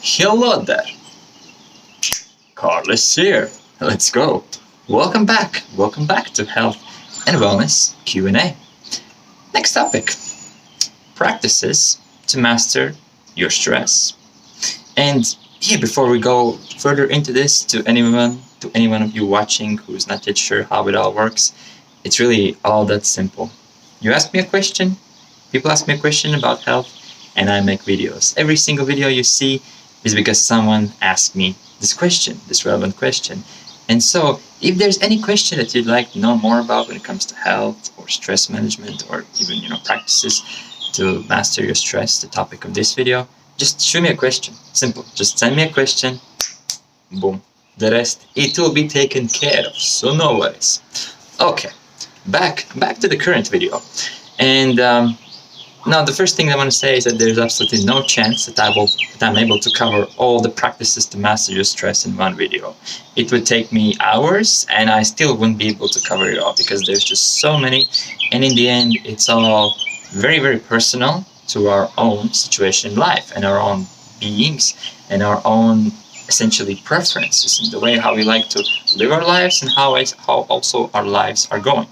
Hello there, Karlis here. Let's go. Welcome back to Health and Wellness Q&A. Next topic, practices to master your stress. And here, before we go further into this, to anyone of you watching who's not yet sure how it all works, it's really all that simple. You ask me a question, people ask me a question about health, and I make videos. Every single video you see is because someone asked me this question, this relevant question. And so, if there's any question that you'd like to know more about when it comes to health or stress management or even, practices to master your stress, the topic of this video, just shoot me a question. Simple. Just send me a question. Boom. The rest, it will be taken care of. So no worries. Okay. Back to the current video. And now the first thing I want to say is that there's absolutely no chance that I'm able to cover all the practices to master your stress in one video. It would take me hours and I still wouldn't be able to cover it all because there's just so many, and in the end it's all very, very personal to our own situation in life and our own beings and our own essentially preferences and the way how we like to live our lives and how also our lives are going.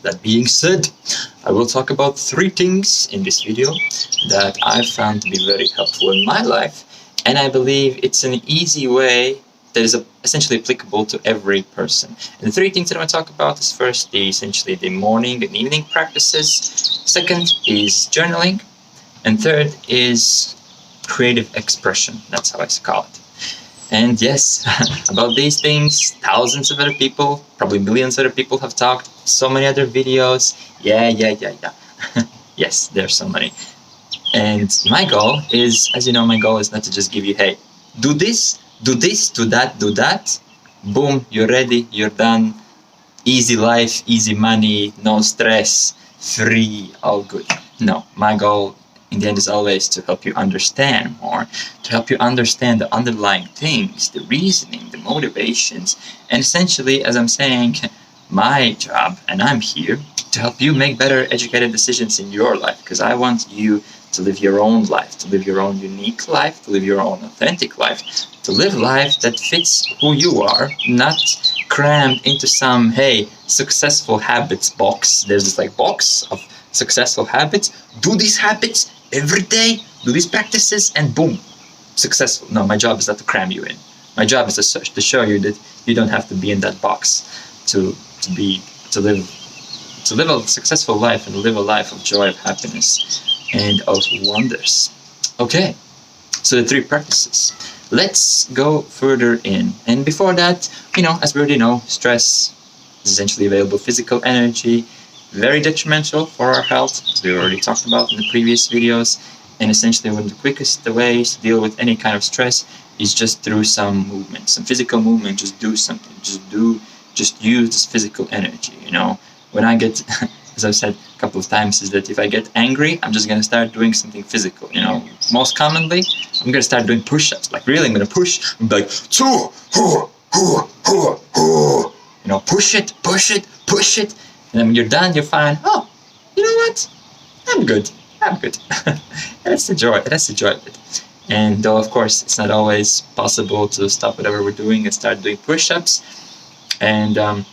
That being said, I will talk about 3 things in this video that I found to be very helpful in my life, and I believe it's an easy way that is essentially applicable to every person. And the 3 things that I want to talk about is first, essentially the morning and evening practices. Second is journaling. And third is creative expression. That's how I call it. And yes, about these things, thousands of other people, probably millions of other people have talked, so many other videos, yeah. Yes, there's so many. And my goal is, as you know, my goal is not to just give you, hey, do this, do that, boom, you're ready, you're done, easy life, easy money, no stress, free, all good. No, my goal in the end is always to help you understand more, to help you understand the underlying things, the reasoning, the motivations, and essentially, as I'm saying, my job, and I'm here to help you make better educated decisions in your life, because I want you to live your own life, to live your own unique life, to live your own authentic life, to live life that fits who you are, not crammed into some, hey, successful habits box. There's this box of successful habits. Do these habits every day, do these practices, and boom, successful. No, my job is not to cram you in. My job is to show you that you don't have to be in that box to live a successful life and live a life of joy, of happiness, and of wonders. Okay, so the 3 practices. Let's go further in. And before that, as we already know, stress is essentially available physical energy, very detrimental for our health, as we already talked about in the previous videos. And essentially, one of the quickest ways to deal with any kind of stress is just through some movement, some physical movement. Just do something. Just use this physical energy. When I get, as I've said a couple of times, is that if I get angry, I'm just gonna start doing something physical. Most commonly, I'm gonna start doing push-ups. Really, I'm gonna push. I'm like, push it. And then when you're done, you're fine. Oh, you know what? I'm good. That's the joy of it. And though, of course, it's not always possible to stop whatever we're doing and start doing push-ups. And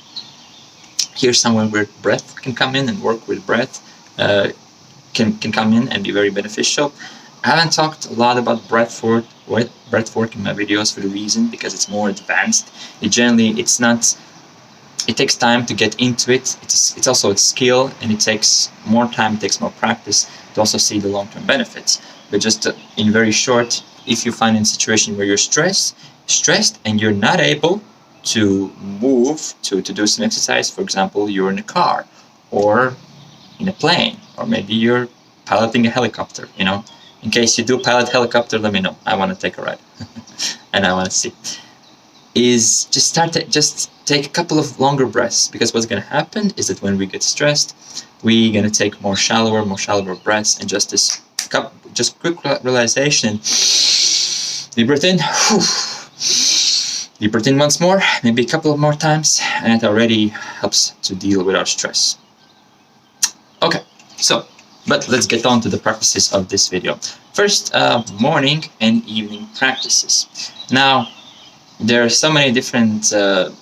here's somewhere where breath can come in, and work with breath can come in and be very beneficial. I haven't talked a lot about breath work in my videos for the reason because it's more advanced. It takes time to get into it. It's also a skill, and it takes more time, it takes more practice to also see the long-term benefits. But just in very short, if you find in a situation where you're stressed, and you're not able to move to do some exercise, for example, you're in a car or in a plane, or maybe you're piloting a helicopter, In case you do pilot helicopter, let me know. I want to take a ride and I want to see. Is just take a couple of longer breaths, because what's going to happen is that when we get stressed, we're going to take more shallower breaths, and just quick realization. Deep breath in. Deep breath in once more, maybe a couple of more times, and it already helps to deal with our stress. Okay, so But let's get on to the practices of this video. First, morning and evening practices. Now, there are so many different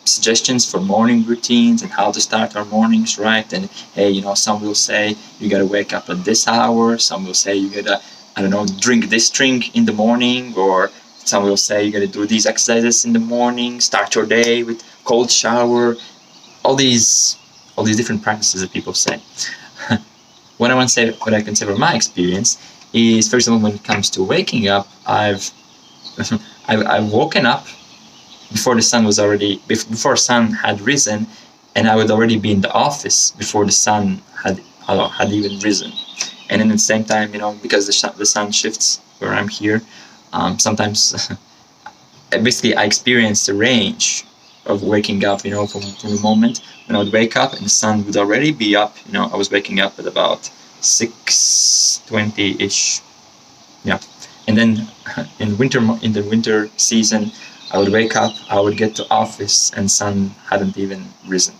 suggestions for morning routines and how to start our mornings, right? And hey, you know, some will say you gotta wake up at this hour. Some will say you gotta, I don't know, drink this drink in the morning, or some will say you gotta do these exercises in the morning. Start your day with cold shower. All these different practices that people say. What I can say from my experience is, for example, when it comes to waking up, I've woken up before sun had risen, and I would already be in the office before the sun had even risen. And then at the same time, you know, because the sun shifts where I'm here, sometimes basically I experienced the range of waking up, you know, from the moment when I would wake up and the sun would already be up. You know, I was waking up at about 6:20-ish, yeah. And then in the winter season, I would wake up, I would get to office, and sun hadn't even risen.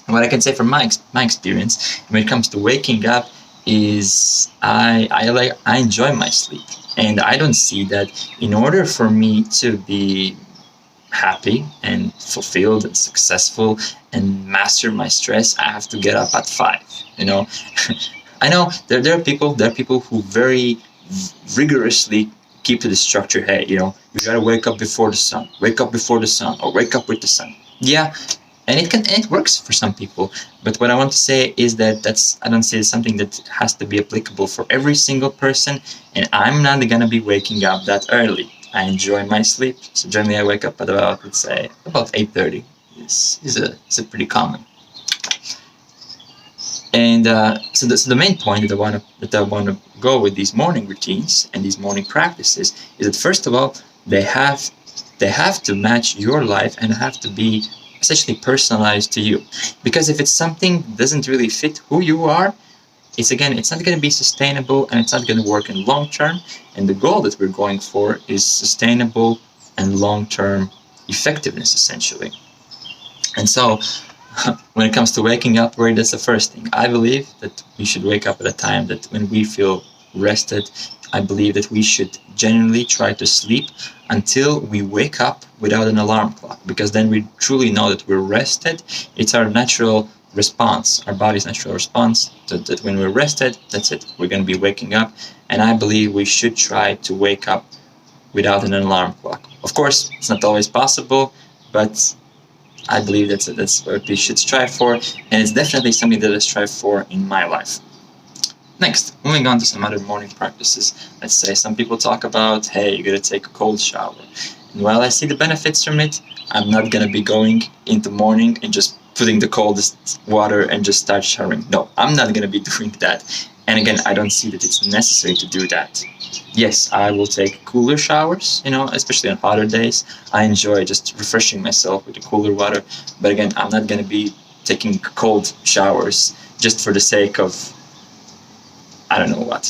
And what I can say from my experience when it comes to waking up is I enjoy my sleep, and I don't see that in order for me to be happy and fulfilled and successful and master my stress, I have to get up at 5. You know, I know there are people who very rigorously keep to the structure. Hey, you know, you gotta wake up before the sun, or wake up with the sun. Yeah, and it works for some people. But what I want to say is that I don't say it's something that has to be applicable for every single person. And I'm not gonna be waking up that early. I enjoy my sleep, so generally I wake up at about, let's say, about 8:30. Is a pretty common. And so the main point that I want to go with these morning routines and these morning practices is that, first of all, they have to match your life and have to be essentially personalized to you. Because if it's something that doesn't really fit who you are, it's not going to be sustainable, and it's not going to work in long term. And the goal that we're going for is sustainable and long-term effectiveness, essentially. And so when it comes to waking up, right, that's the first thing. I believe that we should wake up at a time that when we feel rested. I believe that we should genuinely try to sleep until we wake up without an alarm clock, because then we truly know that we're rested. It's our natural response, our body's natural response, that when we're rested, that's it. We're going to be waking up. And I believe we should try to wake up without an alarm clock. Of course, it's not always possible, but I believe that's what we should strive for, and it's definitely something that I strive for in my life. Next, moving on to some other morning practices. Let's say some people talk about, hey, you gotta take a cold shower. And while I see the benefits from it, I'm not gonna be going in the morning and just putting the coldest water and just start showering. No, I'm not gonna be doing that. And again, I don't see that it's necessary to do that. Yes, I will take cooler showers, especially on hotter days. I enjoy just refreshing myself with the cooler water. But again, I'm not going to be taking cold showers just for the sake of, I don't know what,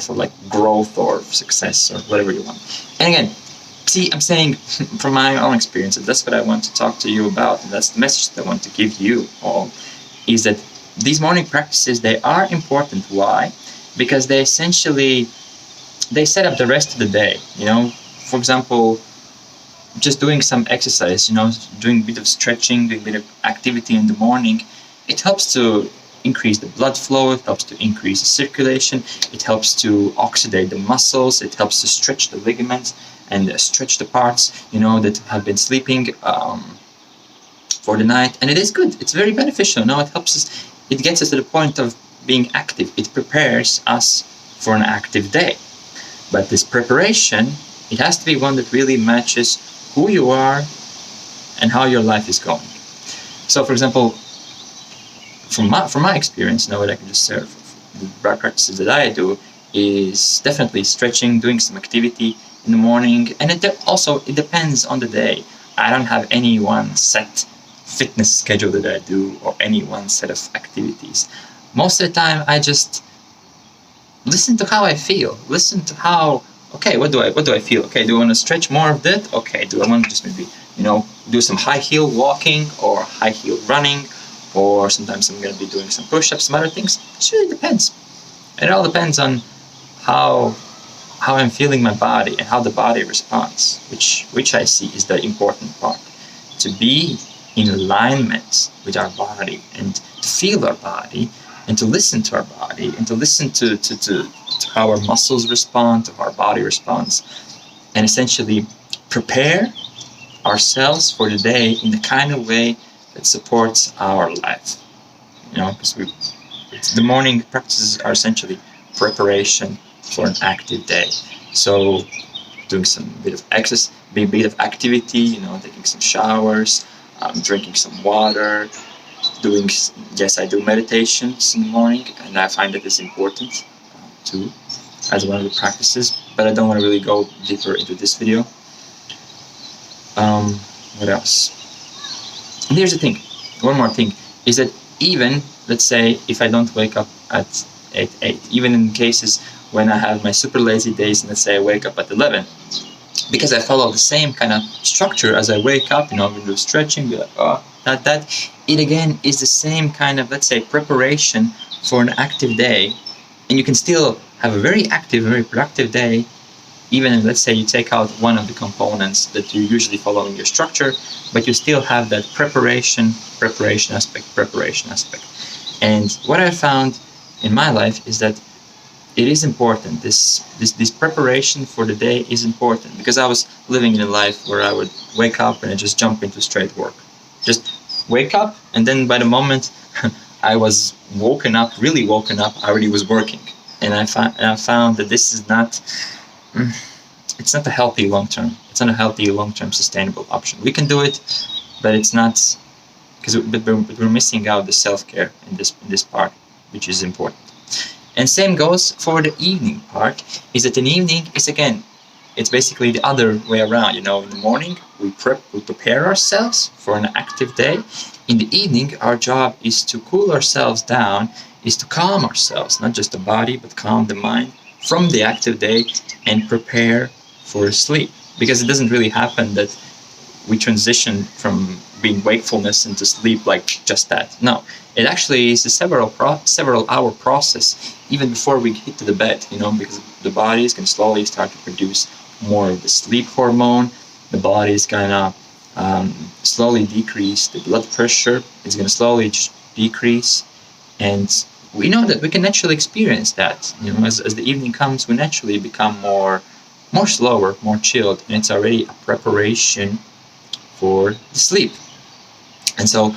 for like growth or success or whatever you want. And again, see, I'm saying from my own experience, and that's what I want to talk to you about, and that's the message that I want to give you all, is that these morning practices, they are important. Why? Because they essentially, they set up the rest of the day. For example, just doing some exercise, doing a bit of stretching, doing a bit of activity in the morning, it helps to increase the blood flow, it helps to increase the circulation, it helps to oxidate the muscles, it helps to stretch the ligaments and stretch the parts, that have been sleeping for the night. And it is good. It's very beneficial. It helps us. It gets us to the point of being active. It prepares us for an active day. But this preparation, it has to be one that really matches who you are and how your life is going. So, for example, from my experience, what I can just share, the practices that I do is definitely stretching, doing some activity in the morning, and it depends on the day. I don't have any one set fitness schedule that I do or any one set of activities. Most of the time, I just listen to how I feel. Listen to how, okay, what do I feel? Okay, do I want to stretch more of that? Okay, do I want to just maybe, do some high heel walking or high heel running? or sometimes I'm going to be doing some push-ups, some other things. It really depends. And it all depends on how I'm feeling my body and how the body responds, which I see is the important part. To be in alignment with our body and to feel our body and to listen to our body and to listen to how our muscles respond, to how our body responds, and essentially prepare ourselves for the day in the kind of way that supports our life. Because the morning practices are essentially preparation for an active day. So doing some bit of exercise, bit of activity, taking some showers, drinking some water, I do meditations in the morning, and I find that is important too, as one of the practices, but I don't want to really go deeper into this video. What else? And here's the thing, one more thing, is that even, let's say, if I don't wake up at 8, even in cases when I have my super lazy days, and let's say I wake up at 11, because I follow the same kind of structure as I wake up, we do stretching, be like, that, it again is the same kind of, let's say, preparation for an active day, and you can still have a very active, very productive day, even if, let's say, you take out one of the components that you usually follow in your structure, but you still have that preparation aspect. And what I found in my life is that it is important. This preparation for the day is important, because I was living in a life where I would wake up and I just jump into straight work. Just wake up, and then by the moment I was really woken up, I already was working. And I found that this is not, it's not a healthy long-term. It's not a healthy long-term sustainable option. We can do it, but it's not, because we're missing out the self-care in this part, which is important. And same goes for the evening part, is that in the evening, it's basically the other way around. In the morning, we prepare ourselves for an active day. In the evening, our job is to cool ourselves down, is to calm ourselves, not just the body, but calm the mind from the active day and prepare for sleep. Because it doesn't really happen that we transition from being wakefulness into sleep like just that. No, it actually is a several hour process even before we hit to the bed, because the body is going to slowly start to produce more of the sleep hormone. The body is going to slowly decrease. The blood pressure is going to slowly decrease. And we know that we can naturally experience that. As the evening comes, we naturally become more slower, more chilled, and it's already a preparation for the sleep. And so,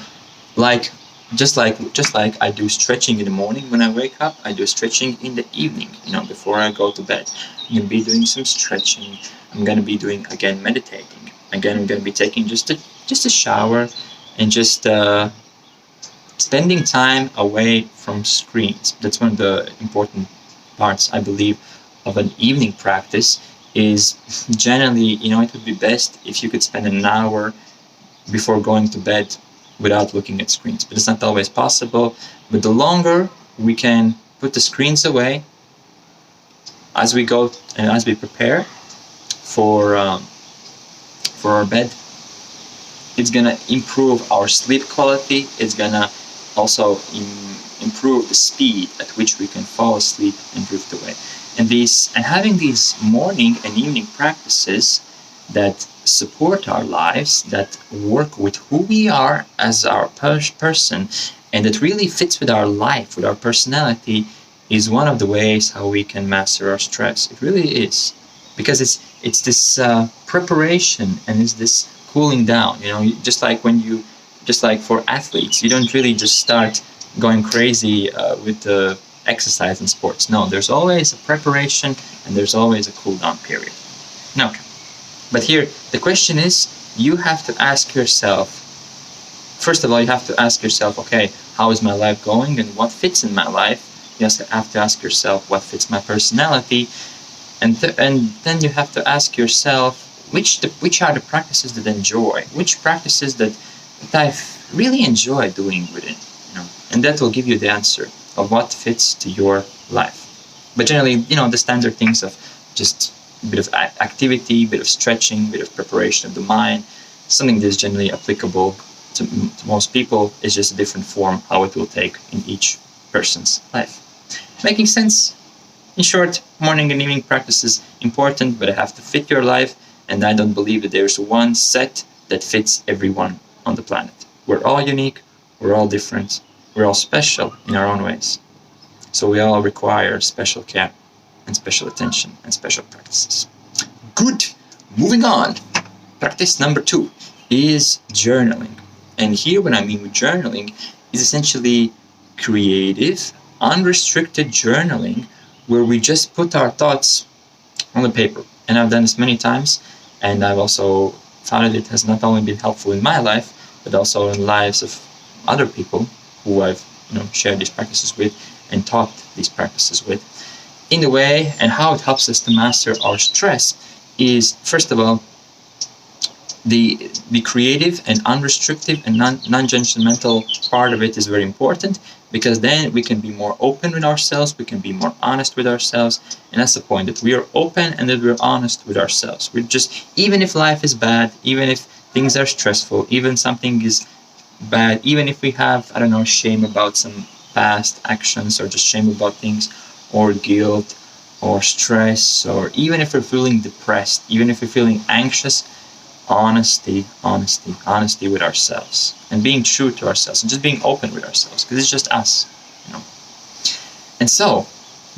just like I do stretching in the morning when I wake up, I do stretching in the evening, before I go to bed. I'm going to be doing some stretching. I'm going to be doing, again, meditating. Again, I'm going to be taking just a shower and just spending time away from screens. That's one of the important parts, I believe, of an evening practice, is generally, it would be best if you could spend an hour before going to bed without looking at screens. But it's not always possible. But the longer we can put the screens away as we go and as we prepare for our bed, it's gonna improve our sleep quality. It's gonna also improve the speed at which we can fall asleep and drift away. And having these morning and evening practices that support our lives, that work with who we are as our person, and that really fits with our life, with our personality, is one of the ways how we can master our stress. It really is, because it's this preparation and it's this cooling down. Just like for athletes, you don't really just start going crazy with the exercise and sports. No, there's always a preparation and there's always a cool down period. Okay. But here, the question is, you have to ask yourself, first of all, you have to ask yourself, okay, how is my life going and what fits in my life? You have to ask yourself what fits my personality. And then you have to ask yourself, which are the practices that I enjoy? Which practices that I really enjoy doing within? And that will give you the answer of what fits to your life. But generally, the standard things of just a bit of activity, a bit of stretching, a bit of preparation of the mind, something that is generally applicable to most people, it's just a different form how it will take in each person's life. Making sense? In short, morning and evening practice is important, but it have to fit your life, and I don't believe that there's one set that fits everyone on the planet. We're all unique, we're all different, we're all special in our own ways. So we all require special care and special attention and special practices. Good! Moving on. Practice number 2 is journaling. And here what I mean with journaling is essentially creative, unrestricted journaling where we just put our thoughts on the paper. And I've done this many times, and I've also found that it has not only been helpful in my life, but also in the lives of other people who I've shared these practices with and taught these practices with. In the way and how it helps us to master our stress is, first of all, the creative and unrestricted and non-judgmental part of it is very important, because then we can be more open with ourselves, we can be more honest with ourselves, and that's the point, that we are open and that we're honest with ourselves. We're just, even if life is bad, even if things are stressful, even something is bad, even if we have, shame about some past actions, or just shame about things, or guilt, or stress, or even if we're feeling depressed, even if we're feeling anxious, honesty with ourselves, and being true to ourselves, and just being open with ourselves, because it's just us, And so,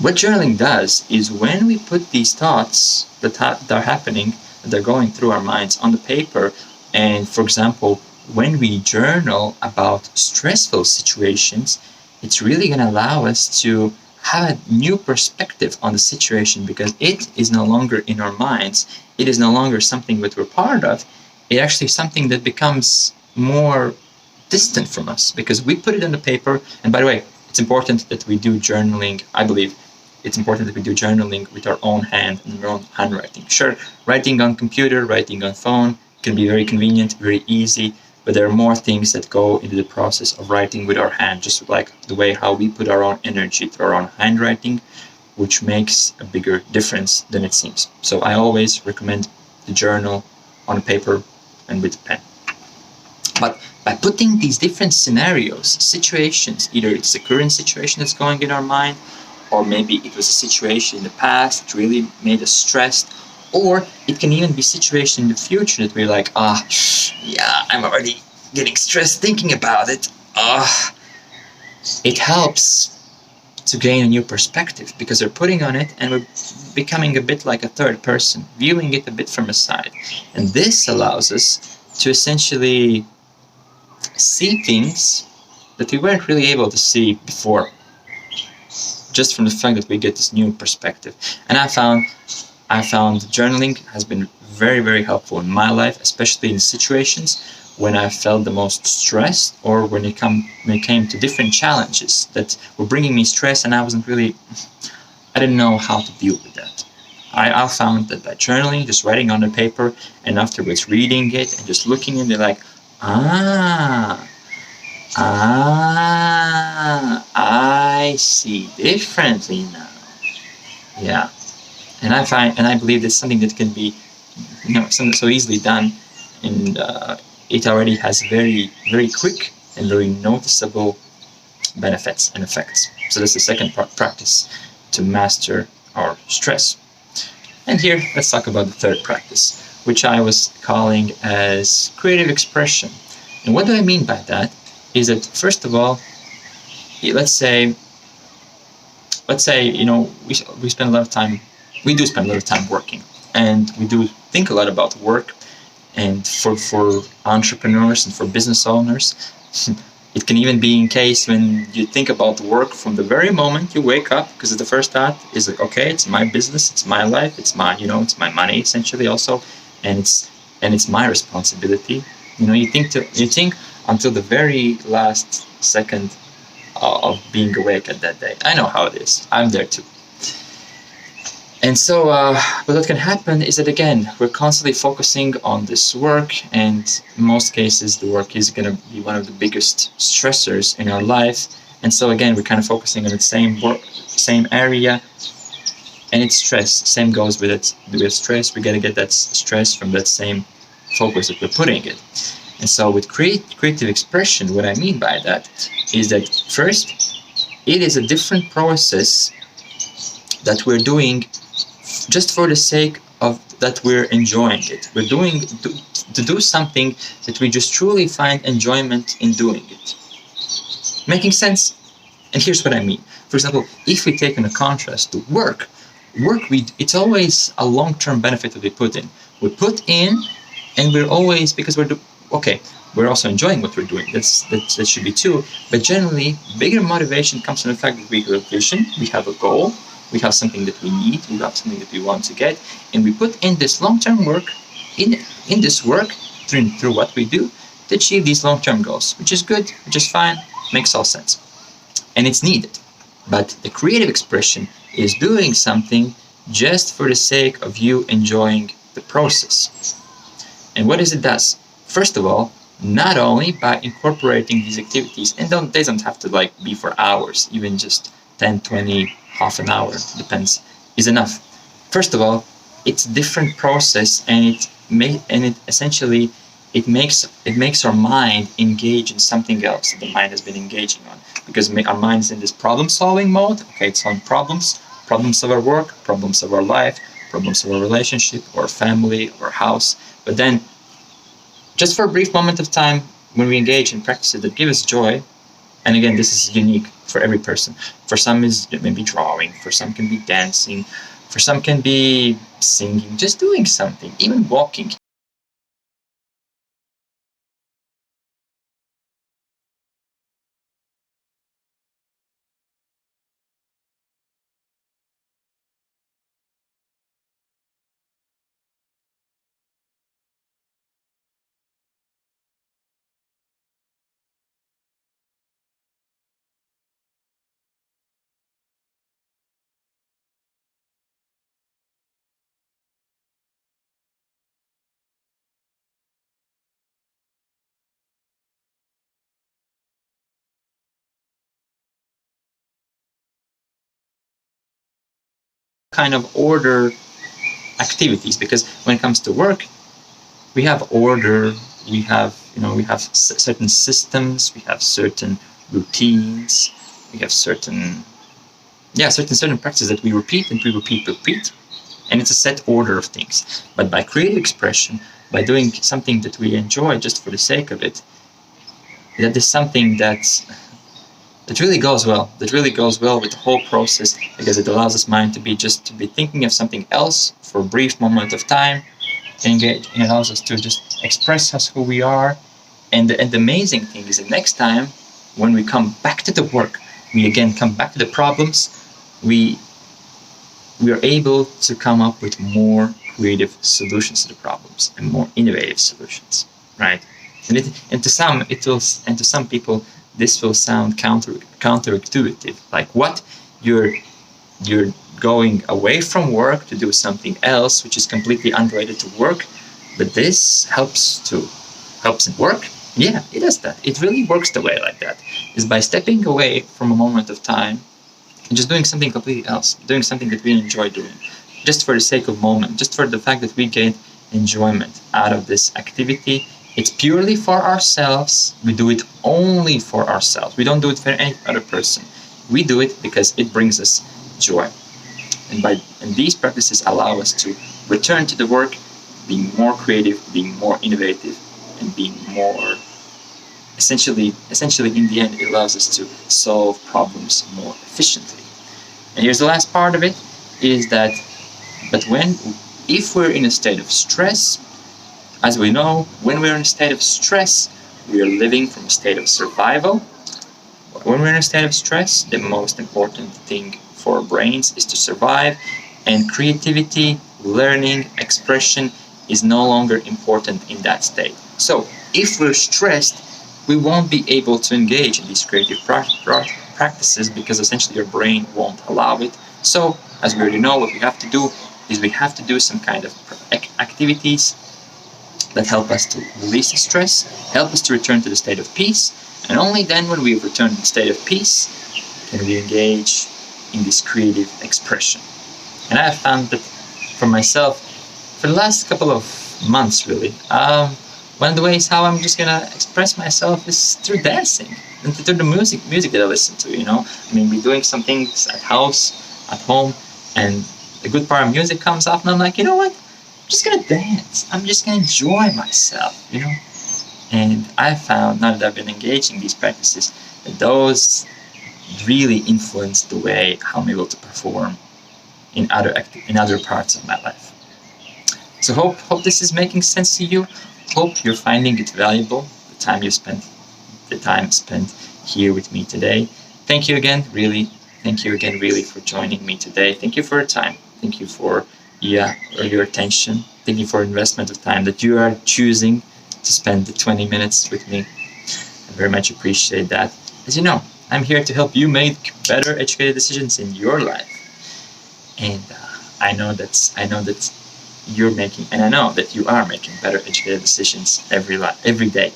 what journaling does is, when we put these thoughts that are happening, that are going through our minds on the paper, and for example, when we journal about stressful situations, it's really going to allow us to have a new perspective on the situation, because it is no longer in our minds. It is no longer something that we're part of. It's actually something that becomes more distant from us, because we put it on the paper. And by the way, it's important that we do journaling. I believe it's important that we do journaling with our own hand and our own handwriting. Sure, writing on computer, writing on phone can be very convenient, very easy, but there are more things that go into the process of writing with our hand, just like the way how we put our own energy through our own handwriting, which makes a bigger difference than it seems. So I always recommend the journal on paper and with a pen. But by putting these different scenarios, situations, either it's the current situation that's going in our mind, or maybe it was a situation in the past that really made us stressed, or it can even be a situation in the future that we're like, I'm already getting stressed thinking about it. It helps to gain a new perspective, because we're putting on it and we're becoming a bit like a third person, viewing it a bit from a side. And this allows us to essentially see things that we weren't really able to see before, just from the fact that we get this new perspective. And I found journaling has been very, very helpful in my life, especially in situations when I felt the most stressed, or when it came to different challenges that were bringing me stress, and I didn't know how to deal with that. I found that by journaling, just writing on the paper, and afterwards reading it and just looking at it, like, I see differently now. Yeah. And I believe that's something that can be, so easily done, and it already has very, very quick and very noticeable benefits and effects. So that's the second practice to master our stress. And here, let's talk about the third practice, which I was calling as creative expression. And what do I mean by that? Is that, first of all, let's say, we spend a lot of time. We do spend a lot of time working, and we do think a lot about work. And for entrepreneurs and for business owners, it can even be in case when you think about work from the very moment you wake up, because the first thought is like, okay, it's my business, it's my life, it's my, it's my money essentially also, and it's my responsibility. You think until the very last second of being awake at that day. I know how it is. I'm there too. And so what can happen is that, again, we're constantly focusing on this work, and in most cases the work is going to be one of the biggest stressors in our life. And so again, we're kind of focusing on the same area, and it's stress. Same goes with it. With stress, we got to get that stress from that same focus that we're putting it. And so with creative expression, what I mean by that is that first, it is a different process that we're doing just for the sake of that we're enjoying it. We're doing to do something that we just truly find enjoyment in doing it. Making sense? And here's what I mean. For example, if we take in a contrast to work, it's always a long-term benefit that we put in. We put in, and we're always, because we're also enjoying what we're doing. That should be too. But generally, bigger motivation comes from the fact that we have a vision, we have a goal, we have something that we need, we have something that we want to get, and we put in this long-term work, in this work, through what we do, to achieve these long-term goals, which is good, which is fine, makes all sense. And it's needed. But the creative expression is doing something just for the sake of you enjoying the process. And what it does? First of all, not only by incorporating these activities, and they don't have to be for hours, even just 10, 20, half an hour, depends, is enough. First of all, it's a different process, and it essentially makes our mind engage in something else that the mind has been engaging on, because our mind is in this problem-solving mode. Okay, it's on problems of our work, problems of our life, problems of our relationship, or family, or house. But then, just for a brief moment of time, when we engage in practices that give us joy, and again, this is unique for every person. For some, it may be drawing. For some, can be dancing. For some, can be singing. Just doing something, even walking. Kind of order activities, because when it comes to work, we have order, we have certain systems, we have certain routines, we have certain practices that we repeat, and it's a set order of things. But by creative expression, by doing something that we enjoy just for the sake of it, that is something that really goes well. That really goes well with the whole process, because it allows us mind to be thinking of something else for a brief moment of time, engage, and it allows us to just express us who we are. And the amazing thing is that next time, when we come back to the work, we again come back to the problems, we are able to come up with more creative solutions to the problems and more innovative solutions, right? And to some people, this will sound counterintuitive. Like, what? You're going away from work to do something else, which is completely unrelated to work, but this helps in work? Yeah, it does that. It really works the way like that. Is by stepping away from a moment of time and just doing something completely else, doing something that we enjoy doing, just for the sake of moment, just for the fact that we get enjoyment out of this activity. It's purely for ourselves. We do it only for ourselves. We don't do it for any other person. We do it because it brings us joy. And these practices allow us to return to the work, being more creative, being more innovative, and being more, essentially in the end, it allows us to solve problems more efficiently. And here's the last part of it, is that, if we're in a state of stress, as we know, when we're in a state of stress, we are living from a state of survival. When we're in a state of stress, the most important thing for our brains is to survive, and creativity, learning, expression is no longer important in that state. So, if we're stressed, we won't be able to engage in these creative practices, because essentially your brain won't allow it. So, as we already know, what we have to do is we have to do some kind of activities that help us to release the stress, help us to return to the state of peace, and only then, when we have returned to the state of peace, can we engage in this creative expression. And I have found that for myself, for the last couple of months really, one of the ways how I'm just gonna express myself is through dancing and through the music that I listen to. I mean, we're doing some things at home, and a good part of music comes up, and I'm like, you know what? I'm just gonna dance. I'm just gonna enjoy myself. And I found, now that I've been engaging these practices, that those really influence the way how I'm able to perform in other parts of my life. So hope this is making sense to you. Hope you're finding it valuable, the time spent here with me today. Thank you again, really, for joining me today. Thank you for your time. Thank you for your attention. Thank you for investment of time that you are choosing to spend the 20 minutes with me. I very much appreciate that. As you know, I'm here to help you make better educated decisions in your life. And I know that you're making, and I know that you are making better educated decisions every day.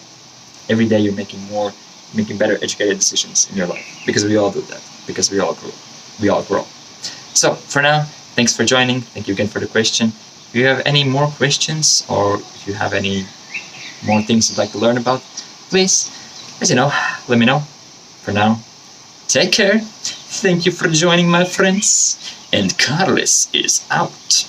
Every day you're making better educated decisions in your life, because we all do that, because we all grow. So for now, thanks for joining. Thank you again for the question. If you have any more questions, or if you have any more things you'd like to learn about, please, let me know. For now, take care. Thank you for joining, my friends, and Karlis is out.